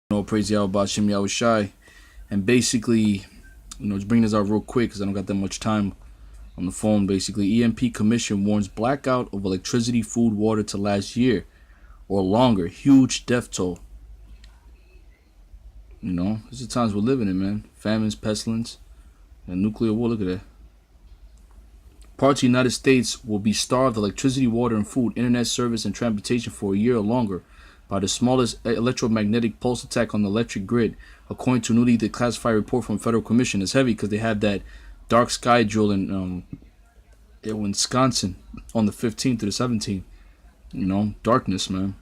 Praise Yahweh Bashim Yahweh Shai. And basically, just bring this out real quick because I don't got that much time on the phone. Basically, EMP Commission warns blackout of electricity, food, water to last year or longer. Huge death toll. These are times we're living in, man. Famines, pestilence, and nuclear war. Look at that. Parts of the United States will be starved of electricity, water, and food, internet service, and transportation for a year or longer by the smallest electromagnetic pulse attack on the electric grid, according to a newly declassified report from the Federal Commission. It's heavy because they had that dark sky drill in Wisconsin on the 15th to the 17th. Darkness, man.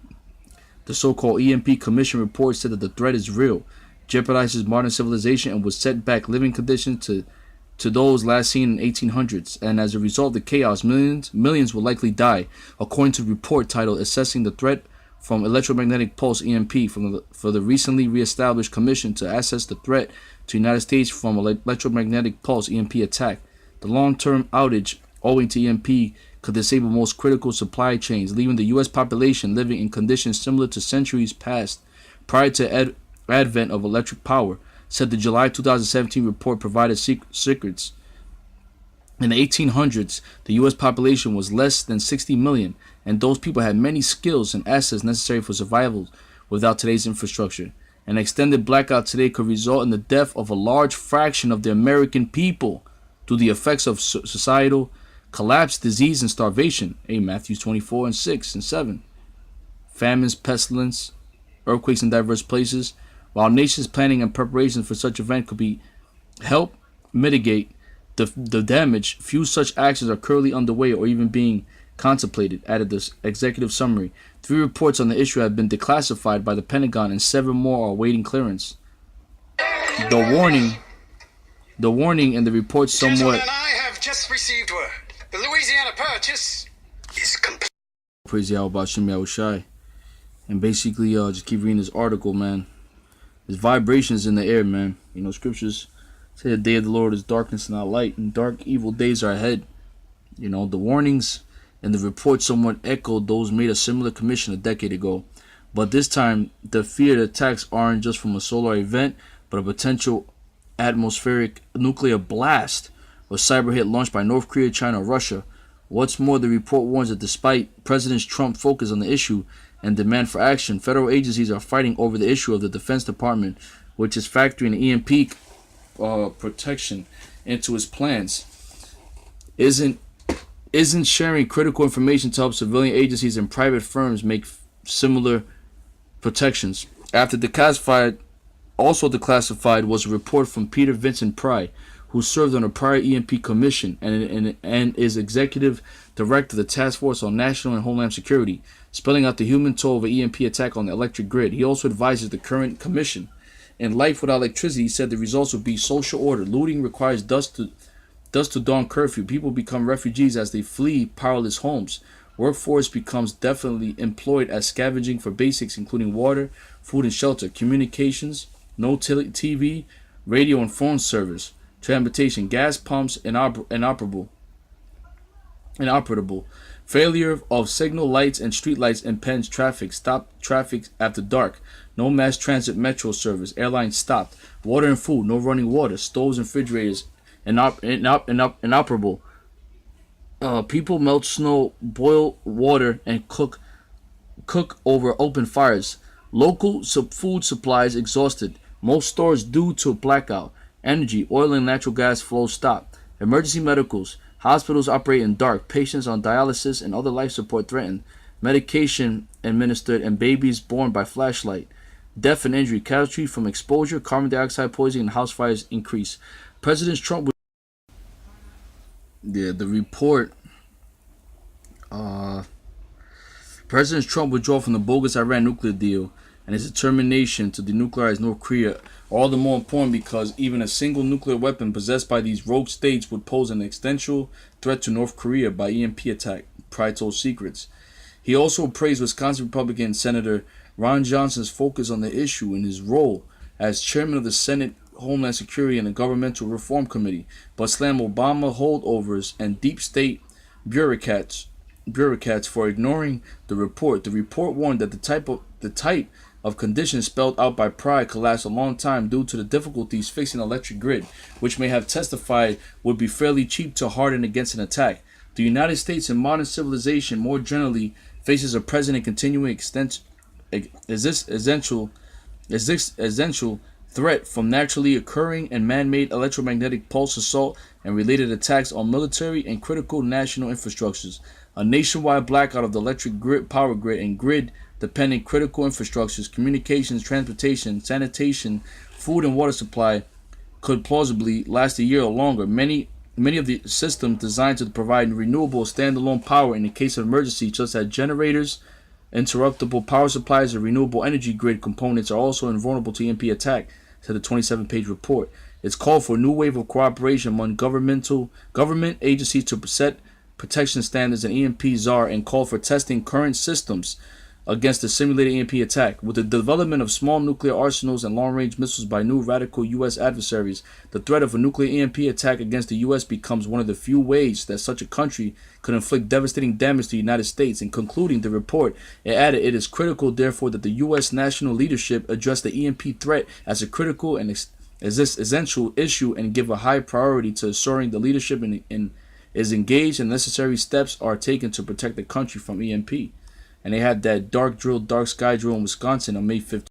The so-called EMP Commission report said that the threat is real, jeopardizes modern civilization, and would set back living conditions to those last seen in 1800s, and as a result of the chaos, millions will likely die, according to a report titled "Assessing the Threat from Electromagnetic Pulse (EMP) for the recently re-established Commission to assess the threat to the United States from electromagnetic pulse (EMP) attack. The long-term outage owing to EMP could disable most critical supply chains, leaving the U.S. population living in conditions similar to centuries past prior to advent of electric power," said the July 2017 report provided secrets. In the 1800s, the U.S. population was less than 60 million, and those people had many skills and assets necessary for survival without today's infrastructure. An extended blackout today could result in the death of a large fraction of the American people due to the effects of societal collapse, disease, and starvation. Matthew 24 and 6 and 7. Famines, pestilence, earthquakes in diverse places. While nations' planning and preparations for such event could be help mitigate the damage, few such actions are currently underway or even being contemplated, added the executive summary. 3 reports on the issue have been declassified by the Pentagon, and 7 more are awaiting clearance. The warning in the report somewhat. Gentlemen, I have just received word. The Louisiana Purchase is complete. Praise Yahweh Bashim Yahweh Shai. And basically, just keep reading this article, man. There's vibrations in the air, man. Scriptures say the day of the Lord is darkness and not light, and dark, evil days are ahead. The warnings and the report somewhat echoed those made a similar commission a decade ago. But this time, the feared attacks aren't just from a solar event, but a potential atmospheric nuclear blast or cyber hit launched by North Korea, China, or Russia. What's more, the report warns that despite President Trump's focus on the issue and demand for action, federal agencies are fighting over the issue of the Defense Department, which is factoring EMP protection into its plans. Isn't sharing critical information to help civilian agencies and private firms make similar protections. Also declassified was a report from Peter Vincent Pry, who served on a prior EMP commission and is executive director of the Task Force on National and Homeland Security, spelling out the human toll of an EMP attack on the electric grid. He also advises the current commission. In Life Without Electricity, he said the results would be social order. Looting requires dusk to dawn curfew. People become refugees as they flee powerless homes. Workforce becomes definitely employed as scavenging for basics, including water, food, and shelter. Communications, no TV, radio, and phone service. Transportation, gas pumps, inoperable. Failure of signal lights and street lights impends traffic. Stop traffic after dark. No mass transit metro service. Airlines stopped. Water and food. No running water. Stoves and refrigerators inoperable. People melt snow, boil water, and cook over open fires. Local food supplies exhausted. Most stores due to blackout. Energy, oil, and natural gas flow stopped. Emergency medicals. Hospitals operate in dark. Patients on dialysis and other life support threatened. Medication administered and babies born by flashlight. Death and injury. Casualty from exposure, carbon dioxide poisoning, and house fires increase. President Trump. The report. President Trump withdrew from the bogus Iran nuclear deal and his determination to denuclearize North Korea, all the more important because even a single nuclear weapon possessed by these rogue states would pose an existential threat to North Korea by EMP attack, Pry told Secrets. He also praised Wisconsin Republican Senator Ron Johnson's focus on the issue in his role as chairman of the Senate Homeland Security and the Governmental Reform Committee, but slammed Obama holdovers and deep state bureaucrats for ignoring the report. The report warned that the type of conditions spelled out by Pride could last a long time due to the difficulties fixing the electric grid, which may have testified would be fairly cheap to harden against an attack. The United States and modern civilization more generally faces a present and continuing essential threat from naturally occurring and man-made electromagnetic pulse assault and related attacks on military and critical national infrastructures. A nationwide blackout of the electric grid, power grid, and grid-dependent critical infrastructures, communications, transportation, sanitation, food, and water supply could plausibly last a year or longer. Many of the systems designed to provide renewable standalone power in the case of emergency, such as generators, interruptible power supplies, and renewable energy grid components, are also invulnerable to EMP attack, said the 27-page report. It's called for a new wave of cooperation among government agencies to set protection standards and EMP czar, and called for testing current systems against a simulated EMP attack. With the development of small nuclear arsenals and long-range missiles by new radical U.S. adversaries, the threat of a nuclear EMP attack against the U.S. becomes one of the few ways that such a country could inflict devastating damage to the United States. In concluding the report, it added, it is critical, therefore, that the U.S. national leadership address the EMP threat as a critical and essential issue and give a high priority to assuring the leadership is engaged and necessary steps are taken to protect the country from EMP. And they had that dark sky drill in Wisconsin on May 15th.